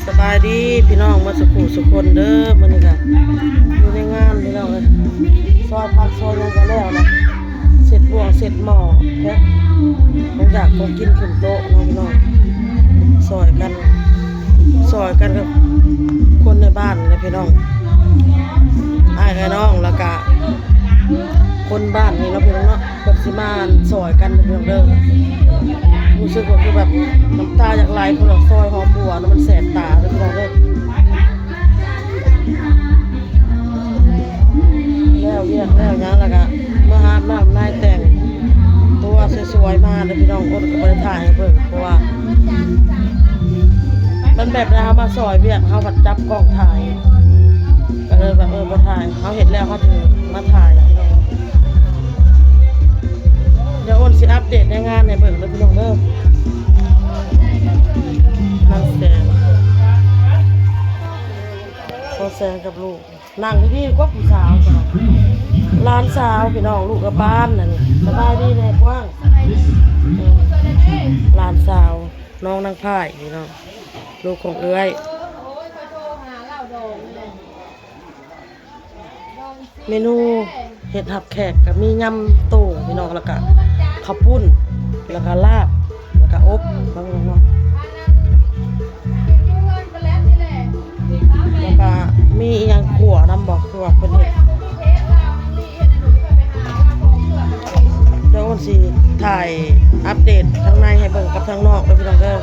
สบายดีพี่น้องมาสุขุสุคนเด้อมื้อนี้ก็อยู่ในงานพี่น้องเอ้ยซอยผักซอยหยังก็แล้วนะเสร็จบ่วงเสร็จหม้อแพ็คของอยากของกินขึ้นโต๊ะเนาะพี่น้องซอยกันกับคนในบ้านเลยพี่น้องอ้ายกับน้องแล้วก็คนบ้านนี่เนาะพี่น้องเนาะเพิ่นสิมาซอยกันพี่น้องเด้อรู้สึกว่าคือแบบน้ำตาอยากไหลพุ่นออกซอยหอมบัวมันแสบตาเด้อพี่น้องเด้อแล้วเรียกแล้วหยังแล้วก็เมื่อหาบน้ำนายแต่งตัวสวยๆมาเด้อพี่น้องคนก็บ่ได้ถ่ายให้เบิ่งเพราะว่ามันแบบนะครับมาซอยเวียกเฮาบัดจับกล้องถ่ายก็เลยแบบบ่ถ่ายเฮาเห็นแล้วเฮาถึงมาถ่ายพี่น้องเดี๋ยวอ้นสิอัปเดตในงานในเบิ่งเด้อพี่น้องเด้อนั่งแสงโซแซงกับลูกนั่งพี่ก็ผู้สาวจ้ะหลานสาวพี่น้องลูกกับบ้านนั่นสบายดีแน่กว้างหลานสาวน้องนางพายพี่น้องลูกของเอ้ยเมนูเห็ดหับแขกกับมียำโต่งพี่น้องแล้วก็ข้าวปุ้นแล้วก็ลาบแล้วก็อบบางอย่างแล้วก็มีอีหยังขั่วนำบอกคือว่าเป็นเห็ดเดี๋ยวอ้นสิถ่ายอัปเดตทั้งในให้เบิ่งกับทั้งนอกเลยพี่น้องเด้อ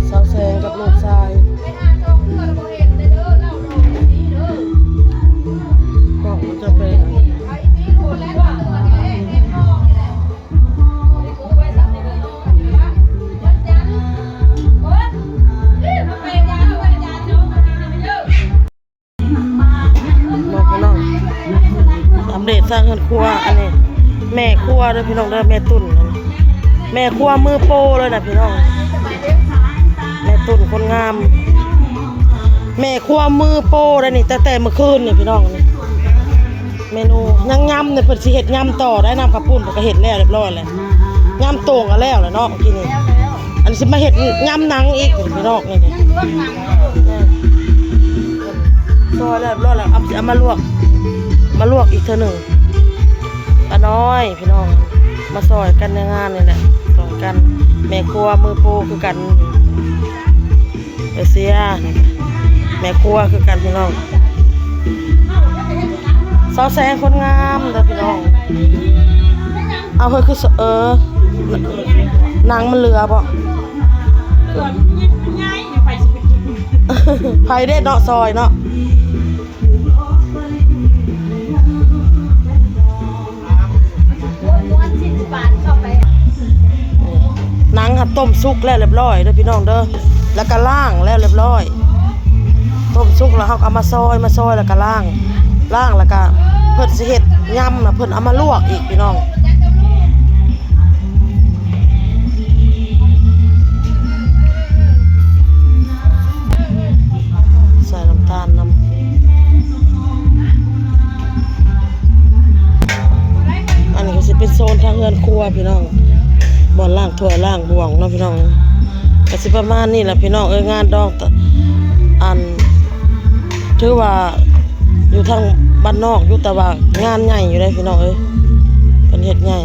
สาวแซงกับลูกชายกล่องมันจะเป็นอัปเดตสร้างเงินครัวอันนี้แม่ครัวเด้อพี่น้องเด้อแม่ตุ่นแม่ครัวมือโปเลยนะพี่น้องแม่ตุ่นคนงามแม่ครัวมือโปได้นี่แต่เมื่อคืนนี่พี่น้องนี่เมนูยังยำเนี่ยเพิ่นสิเฮ็ดยำต่อได้น้ำข้าวปุ้นก็เฮ็ดแล้วเรียบร้อยแล้วยำโต่งก็แล้วเนาะกินนี่อันสิมาเฮ็ดยำหนังอีกพี่น้องนี่ซอยแล้วเรียบร้อยแล้วเอามาลวกอีกเทื่อนึงป้าน้อยพี่น้องมาซอยกันในงานนี่แหละซอยกันแม่ครัวมือโปคือกันเสียแม่ครัวคือกันพี่น้องสาวแสงคนงามเด้อพี่น้องเอาเฮ้ยคือนางมันเรือบ่ไผเด้เนาะซอยเนาะหนังหัดต้มสุกแล้วเรียบร้อยเด้อพี่น้องเด้อแล้วก็ล้างแล้วเรียบร้อยต้มสุกแล้วเฮาเอามาซอยแล้วก็ล้างแล้วก็เพิ่นสิเฮ็ดยำน่ะเพิ่นเอามาลวกอีกพี่น้องใส่น้ำตาลน้ำอันนี้ก็สิเป็นโซนทางเรือนครัวพี่น้องบ่อนล่างถ้วยล่างบ่วงเนาะพี่น้องก็สิประมาณนี้แหละพี่น้องงานดองอันถือว่าอยู่ทางบ้านนอกอยู่แต่ว่างานใหญ่อยู่ได้พี่น้องเป็นเฮ็ดใหญ่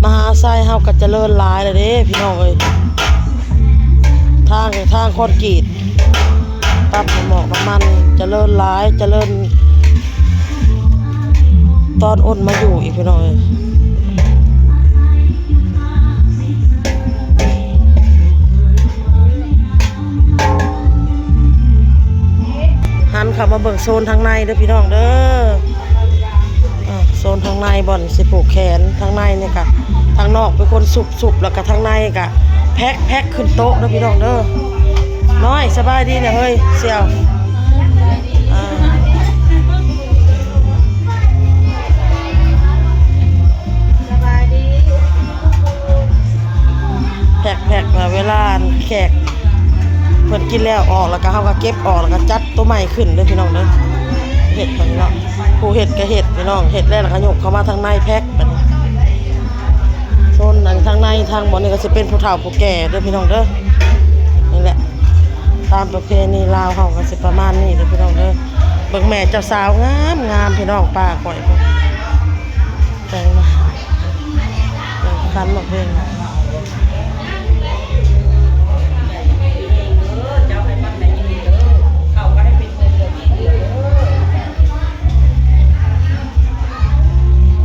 มหาไซเฮาก็เจริญหลายเลยเด้พี่น้องทางคอนกรีตปั๊บหมอกน้ำมันเจริญหลายเจริญตอนอ้นมาอยู่อีกพี่น้องหันเข้ามาเบิ่งโซนทางในเด้อพี่น้องเด้อโซนทางในบ่อนสิผูกแขนทางในนี่กะทางนอกเป็นคนสุบแล้วก็ทางในกะแพ็คขึ้นโต๊ะเด้อพี่น้องเด้อน้อยสบายดีเนี่ยเฮ้ยเสี่ยวแพ็คมาเวลาแขกเพิ่นกินแล้วออกแล้วก็เฮาก็เก็บออกแล้วก็จัดตัวใหม่ขึ้นเด้อพี่น้องเด้อเฮ็ดพี่น้องผู้เฮ็ดก็เฮ็ดพี่น้องเฮ็ดแล้วก็ยกเข้ามาทางในแพ็คบัดนี้ ทางหมอนี่ก็สิเป็นผู้เฒ่าผู้แก่เด้อพี่น้องเด้อนี่แหละตามประเพณีลาวเฮาก็สิประมาณนี้เด้อพี่น้องเด้อเบิ่งแม่เจ้าสาวงามงามพี่น้องป้าข่อยพุ่นแต่งมาคันมาเพลง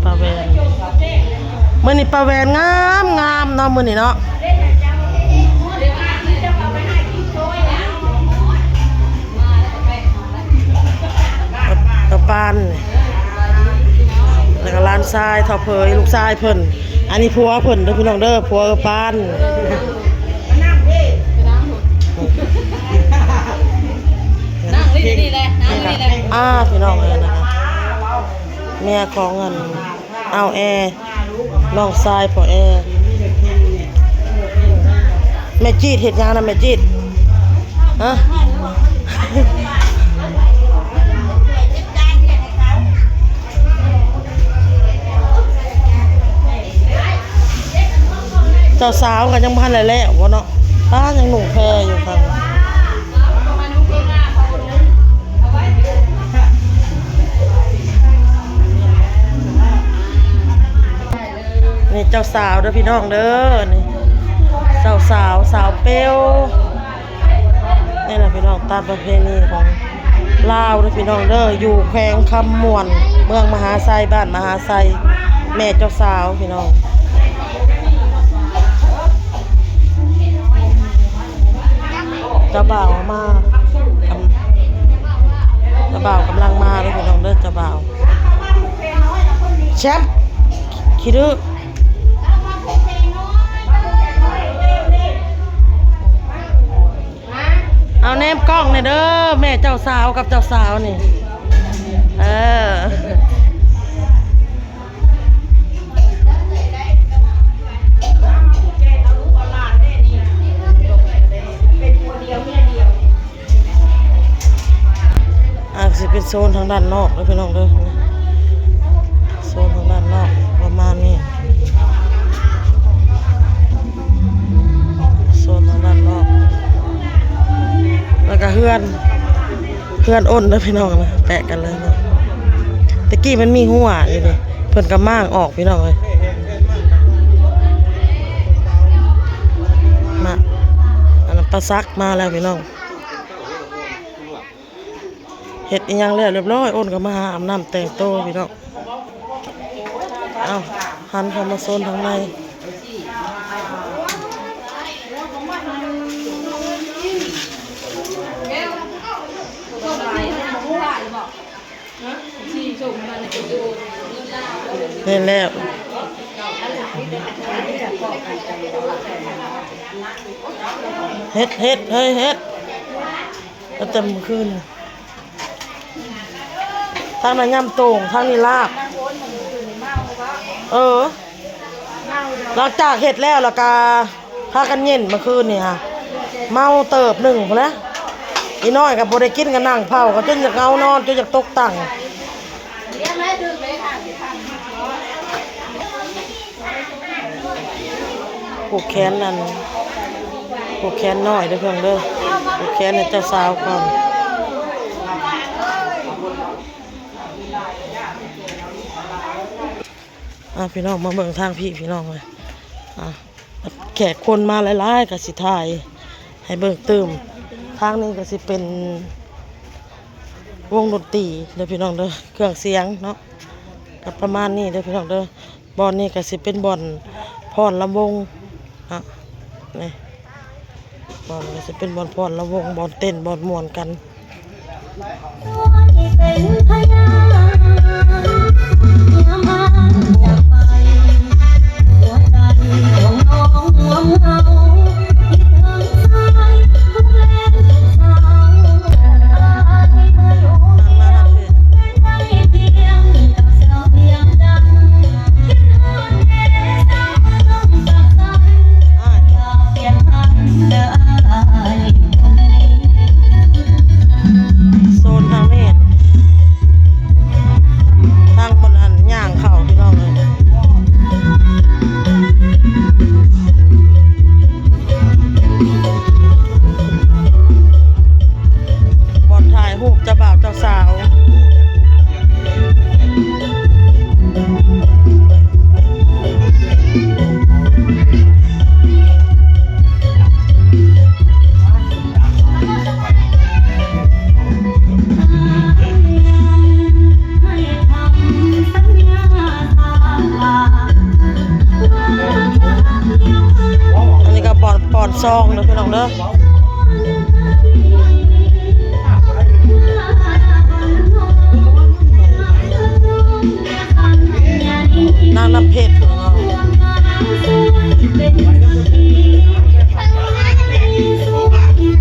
ปลาแวนมื้อนี้ปลาแวนงามงามเนาะมื้อนี้เนาะตะปานแล้วก็ร้านทรายทอเพยลูกชายเพิ่นอันนี้ผัวเพิ่นเด้อพี่น้องเด้อผัวปานนั่งนี่แหละพี่น้องเลยนะคะเมียของเงินเอาแอร์น้องทรายพอแอร์แม่จีดเฮ็ดหยังนะแม่จีดฮะเจ้าสาวก็ยังพันอะไรแล้ววะเนาะป้ายังหนุ่มแพรอยู่ฟังนี่เจ้าสาวเด้อพี่น้องเด้อนี่เจ้าสาวเปลวนี่แหละพี่น้องตามประเพณีของลาวเด้อพี่น้องเด้ออยู่แขวงคำม่วนเมืองมหาไซบ้านมหาไซแม่เจ้าสาวพี่น้องเจ้าบ่าวมาเจ้าบ่าวกำลังมาเลยพี่น้องเด้อเจ้าบ่าวแชมป์คิดดูเอาแนมกล้องเนี่ยเด้อแม่เจ้าสาวกับเจ้าสาวนี่สิเป็นโซนทางด้านนอกเลยพี่น้องเด้อโซนทางด้านนอกประมาณนี้โซนทางด้านนอกแล้วก็เฮือนอ้นเด้อพี่น้องนะแปะกันเลยนะตะกี้มันมีหัวอยู่เลยเพิ่นก็ม่างออกพี่น้องเลยมาอันนั้นปลาซักมาแล้วพี่น้องเฮ็ดอีหยังแล้วเรียบร้อยโอนก็มาหาอาบน้ำแต่งตัวพี่น้องเอาหันเข้ามาโซนทางในเห็นแล้วเฮ็ดเฮ้ยเฮ็ดแล้วเต็มคืนทางนั้นย่ำโต่งทางนี้ลาบหลังจากเห็ดแล้วแล้วก็พากันเย็นเมื่อคืนนี่ค่ะเมาเติบหนึ่งพอแล้วอีน้อยกับโบได้กินกันนั่งเผาก็จนอยากเอานอนจนอยากตกตังผูกแขนนั่นผูกแขนน้อยเด้อเพื่อนเด้อผูกแขนในเจ้าสาวก่อนพี่น้องมาเบิ่งทางพี่น้องเลยแขกคนมาหลายๆกับสิถ่ายให้เบิ่งตื่มทางนี้ก็สิเป็นวงดนตรีเด้อพี่น้องเด้อเครื่องเสียงเนาะก็ประมาณนี้เด้อพี่น้องเด้อบอลนี่ก็สิเป็นบอลพรลำวงนี่บอลก็สิเป็นบอลพรลำวงบอลเต้นบอลม่วนกันโซนทางนี้ ซองเด้อพี่น้องเด้อ นางน้ำเพชรของเรา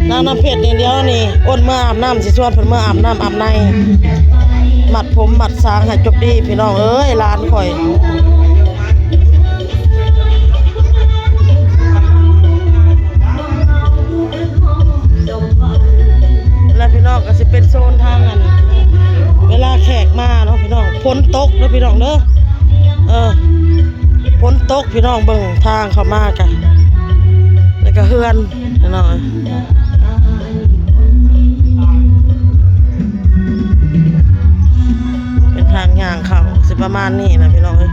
นางน้ำเพชรเนี่ยเดียวนี่อ้นเมื่ออาบน้ำสิชวนเพิ่นเมื่ออาบน้ำอาบในหมัดผมหมัดสางให้จบดีพี่น้องเอ้ยร้านข่อยแล้วพี่น้องก็สิเป็นโซนทางอันเวลาแขกมาเนาะพี่น้องฝนตกเด้อพี่น้องเด้อฝนตกพี่น้องเบิ่งทางเข้ามากะแล้วก็เฮือนพี่น้องเป็นทางย่างเข้าสิประมาณนี้นะพี่น้องเอ้ย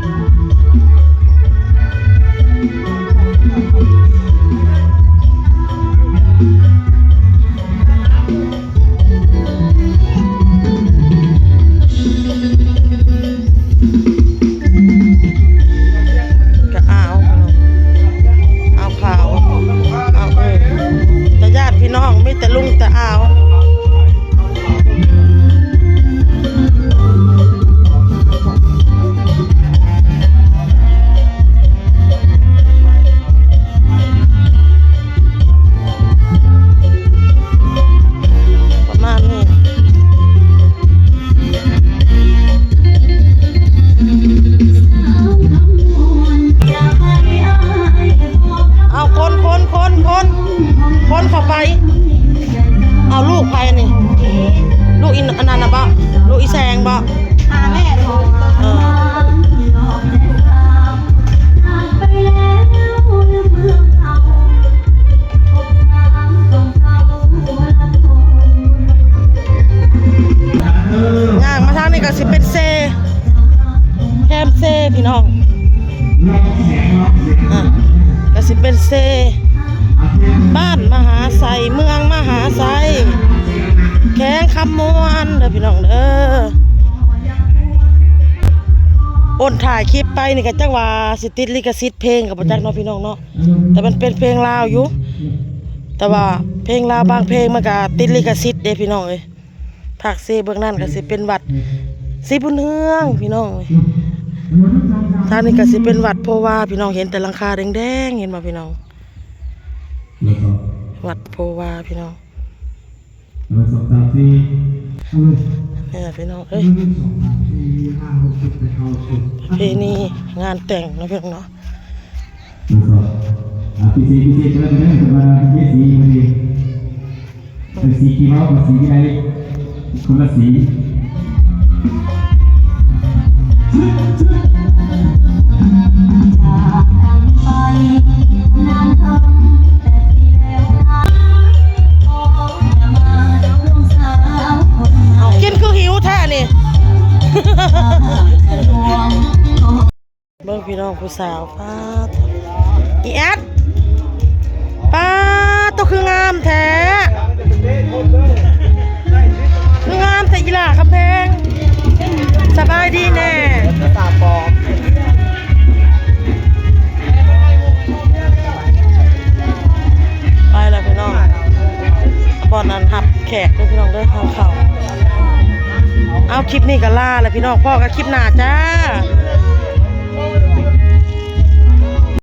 มีแต่ลุงแต่อ้าวประมาณนี้เอาคนเข้าไปเอาลูกไปนี่ลูกอินอันนั้นนะบ่ลูกอีแซงบ่แม่ย่างมาทางนี้ก็สิเป็นเซแคมเซพี่น้องก็สิเป็นเซบ้านมหาไซเมืองมหาไซแข้งคำมวนเด้อพี่น้องเด้ออ้นถ่ายคลิปไปนี่ก็จังว่าสิติดลิขสิทธิ์เพลงกับบ่จักเนาะพี่น้องเนาะแต่มันเป็นเพลงลาวอยู่แต่ว่าเพลงลาวบางเพลงมันก็ติดลิขสิทธิ์เด้พี่น้องเอ้ยภาคซีเบื้องนั้นก็สิเป็นวัดศรีบุญเฮืองพี่น้องเอ้ยทางนี้ก็สิเป็นวัดโพวาพี่น้องเห็นแต่หลังคาแดงๆเห็นบ่พี่น้องวัดโพวาพี่น้องนี่พี่น้องเอ้ยเพลงนี้งานแต่งนะพี่น้องเนาะPCจะได้มาสีมันดีเป็นสีกี่เมาส์สีอะไรคนละสีกินคือหิวแท้นี่ เบิ่งพี่น้องผู้สาวป้าอีแอดป้าตัวคืองามแท้คืองามแต่ยีหล่าคำแพงสบายดีแน่ตาปอไปแล้วพี่น้องบอนนั้นหับแขกด้วยพี่น้องด้วยเขาเอาคลิปนี้ก็ล่าแล้วพี่น้องพ่อก็คลิปหน้าจ้า